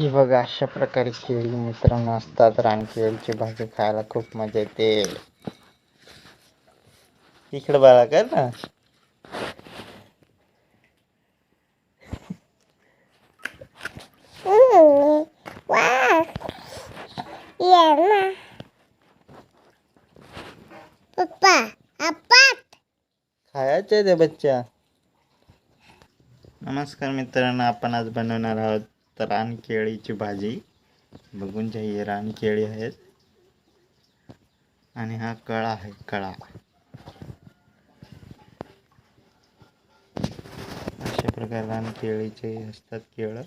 ही बघा अशा प्रकारे केळी मित्रांनो असतात. रानकेळीची भाजी खायला खूप मजा येते. इकडे बाळा कर ना. पप्पा खायचे ते बच्चा. नमस्कार मित्रांनो, आपण आज बनवणार आहोत रानकेळीची भाजी. बघून घ्या, ही रानकेळी आहेत आणि हा कळा आहे, कळा. अशा प्रकारे रानकेळीचे असतात केळं.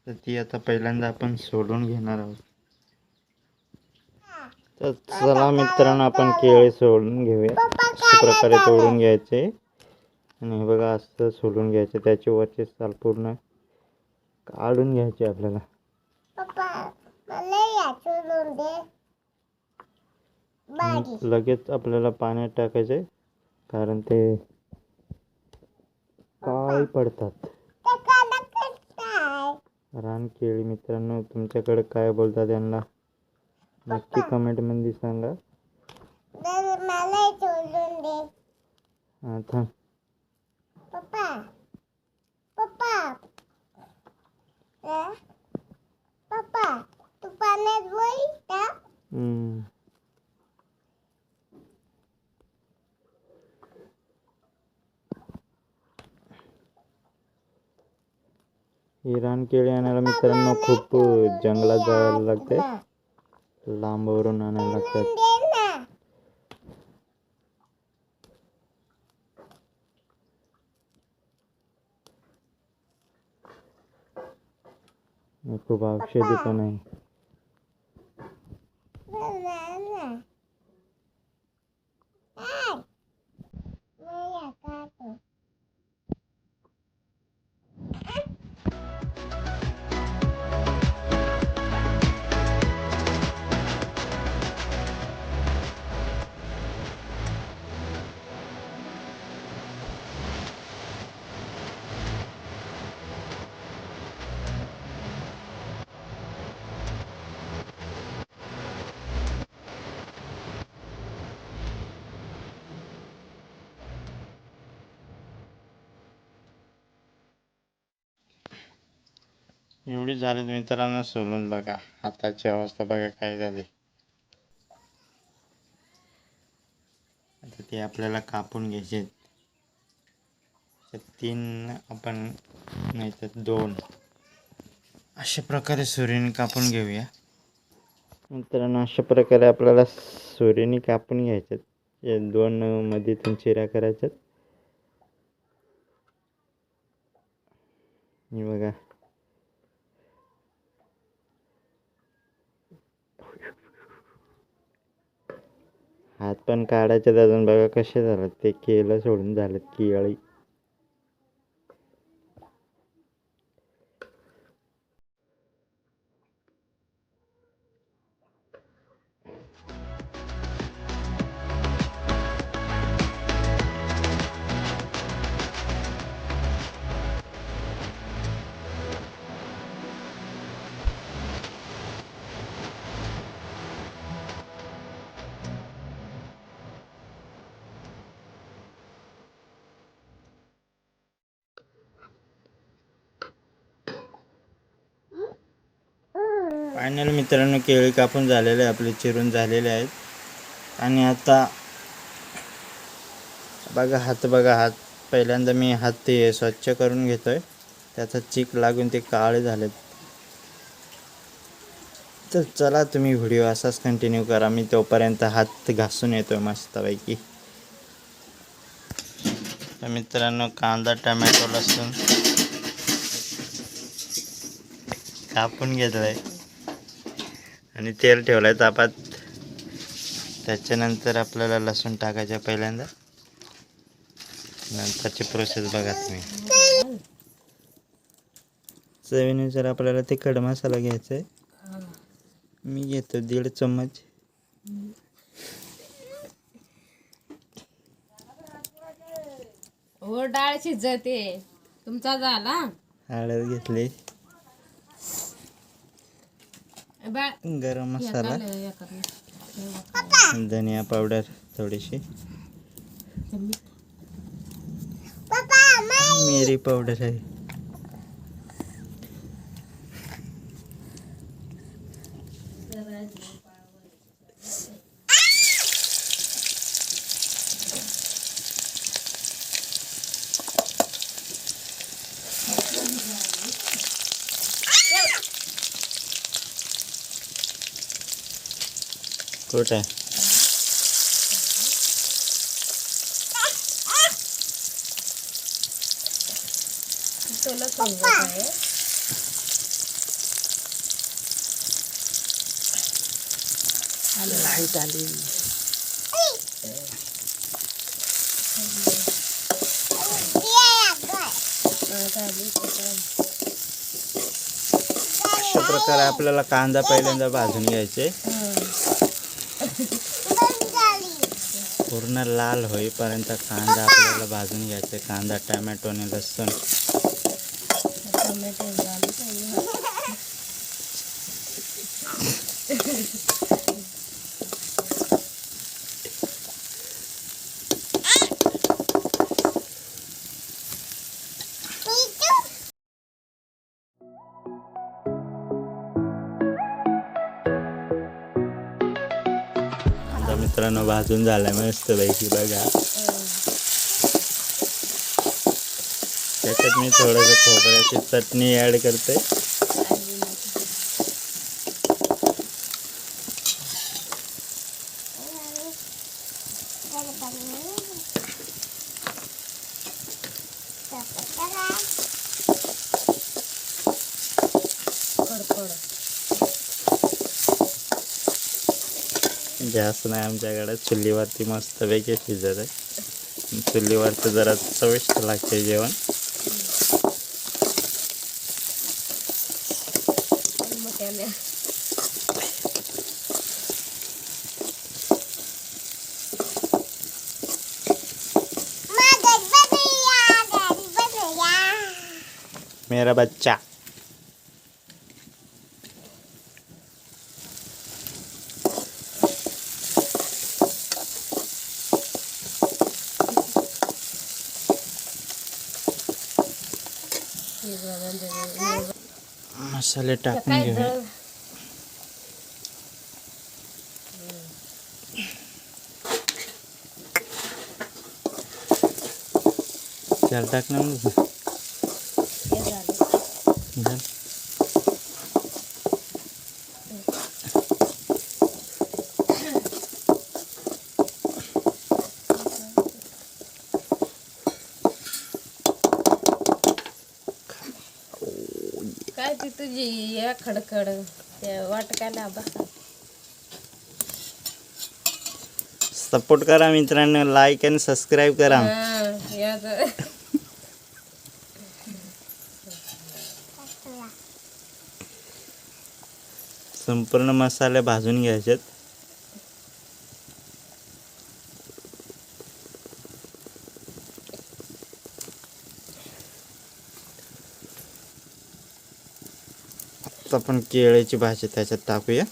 तर ती आता पहिल्यांदा आपण सोलून घेणार आहोत. तर चला मित्रांनो, आपण केळी सोलून घेऊया. अशा प्रकारे तोडून घ्यायचे आणि हे बघा असं सोलून घ्यायचे. त्याची वरची साल पूर्ण काढून घ्यायची आपल्याला. लगेच आपल्याला पाण्यात टाकायचे, कारण ते काळी पडतात. रानकेळी मित्रांनो, तुमच्याकडे काय बोलतात त्यांना नक्की कमेंट मध्ये सांगा. हा थांब. तू पाण्यात बोलता. ही रानकेळी आणायला मित्रांनो खूप जंगलात जायला लागते. लांबवरून आणायला लागतात. खूप औषधी पण आहे. एवढी झाली मित्रांनो सोलून. बघा हाताची अवस्था, बघा काय झाली. आता ते आपल्याला कापून घ्यायचे. 3 आपण नाही तर 2 अशा प्रकारे सुरीने कापून घेऊया मित्रांनो. अशा प्रकारे आपल्याला सुरीने कापून घ्यायचे. 2 मधीतून चिऱ्या करायच्यात. हे बघा, हात पण काढायचे अजून. बघा कसे झालं ते, केलं सोडून झालं केळी. फायनल मित्रांनो केळी कापून झालेले, आपले चिरून झालेले आहेत. आणि आता बघा हात पहिल्यांदा मी हात ते स्वच्छ करून घेतोय. त्याचा चीक लागून ते काळे झालेत. तर चला तुम्ही व्हिडिओ असाच कंटिन्यू करा. मी तोपर्यंत हात घासून येतोय मस्तपैकी. तर मित्रांनो कांदा, टमॅटो, लसूण कापून घेतलाय आणि तेल ठेवलंय तापात. त्याच्यानंतर आपल्याला लसूण टाकायचं पहिल्यांदा. नंतरची प्रोसेस बघा तुम्ही. चवीनुसार आपल्याला तिखट मसाला घ्यायचा आहे. मी घेतो 1.5 चम्मच. हो डाळ शिजते तुमचा झाला. हळद घेतली. गरम मसाला, पप्पा धनिया पावडर थोडीशी, पप्पा मैं मिरी पावडर आहे. कुठं आहे? लाईट आली. अशा प्रकारे आपल्याला कांदा पहिल्यांदा भाजून घ्यायचे, पूर्ण लाल होईपर्यंत कांदा आपल्याला भाजून घ्यायचा. कांदा, टोमॅटो आणि लसूण. आता मित्रांनो भाजून झालाय मस्त पैकी बघा. त्याच्यात मी थोडंसं खोबऱ्याची चटणी ॲड करते. जास्त नाही आमच्याकडे, चुलीवरती मस्तपैकी शिजत आहे. चुलीवरचं जरा चविष्ट लागते जेवण. मेरा बच्चा. मसाले टाकून घेऊया. त्याला टाक ना मग. झालं. काय ती तुझी या खडखड त्या वाटकाला बसा. सपोर्ट करा मित्रांनो, लाईक आणि सबस्क्राईब करा. संपूर्ण मसाले भाजून घ्यायचे. आता आपण केळीची भाजी त्याच्यात टाकूया.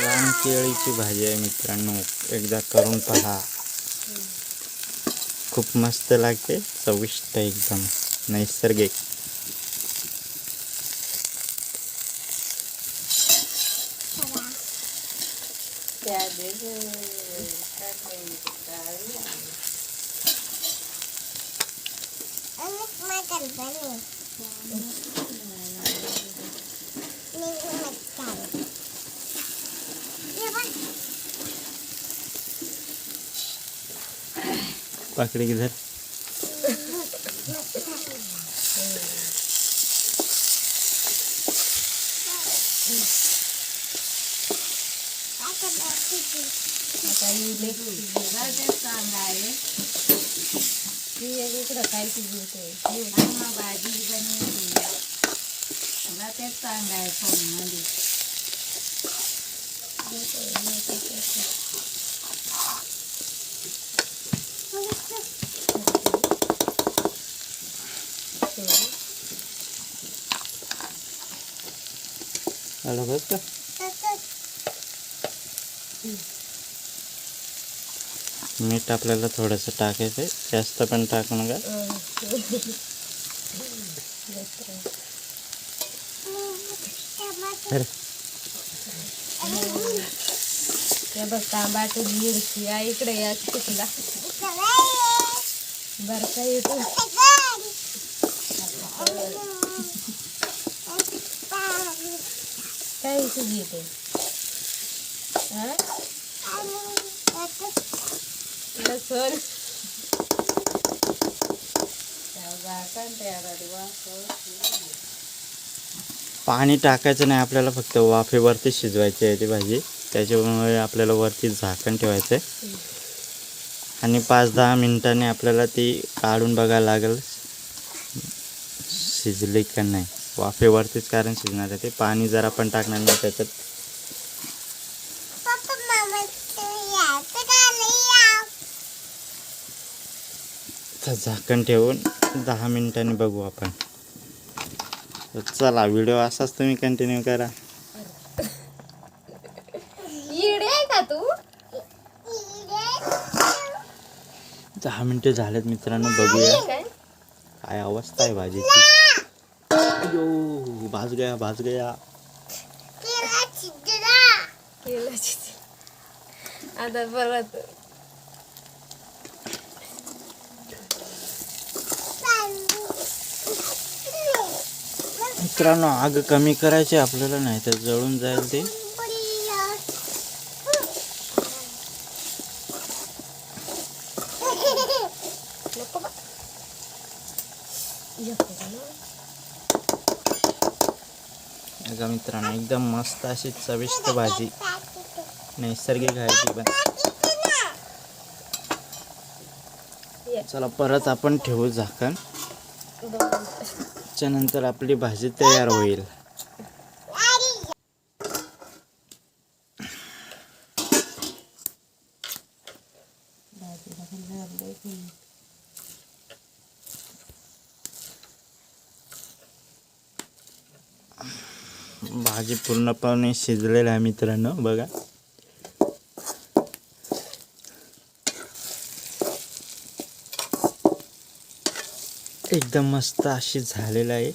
रान केळीची भाजी आहे मित्रांनो, एकदा करून पहा. खूप मस्त लागते, चविष्ट एकदम नैसर्गिक. पकड़ी किधर? इकडं काय शिजवते भाजी बनवली त्यात सांगाय फोन मध्ये आलं बस का मीठ आपल्याला थोडंसं टाकायचं आहे, जास्त पण टाकू नका. अरे हे बघ तांबाटी मिरची या इकडे या चिकला बरं का येतो काय तुझी येते लसूण पाणी टाकायचं नाही आपल्याला, फक्त वाफेवरती शिजवायची आहे ती भाजी. त्याच्यामुळे आपल्याला वरती झाकण ठेवायचं आहे आणि 5-10 मिनिटांनी आपल्याला ती काढून बघायला लागेल शिजली का नाही. वाफेवरतीच कारण शिजणार आहे ते, पाणी जर आपण टाकणार नाही त्याच्यात. तर झाकण ठेवून 10 मिनिटांनी बघू आपण. तर चला, व्हिडिओ असाच तुम्ही कंटिन्यू करा. इडे आहे का तू 10 मिनिटं झालेत मित्रांनो, बघूया काय काय अवस्था आहे भाजीची. अयो भाज गया. केलाची आता परत मित्रांनो आग कमी करायची आपल्याला, नाही तर जळून जाईल ते. नको बा. बघा मित्रांनो, एकदम मस्त अशी चविष्ट भाजी, नैसर्गिक आहे ती पण. चला परत आपण ठेवू झाकण, त्याच्यानंतर आपली भाजी तयार होईल. भाजी पूर्णपणे शिजलेली आहे मित्रांनो, बघा. एकदम मस्त अशी झालेलं आहे.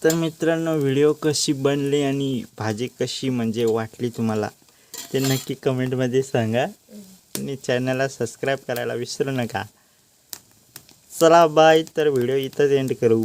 तर मित्रांनो, व्हिडिओ कशी बनली आणि भाजी कशी म्हणजे वाटली तुम्हाला ते नक्की कमेंटमध्ये सांगा आणि चॅनलला सबस्क्राईब करायला विसरू नका. चला बाय. तर व्हिडिओ इथंच एंड करू.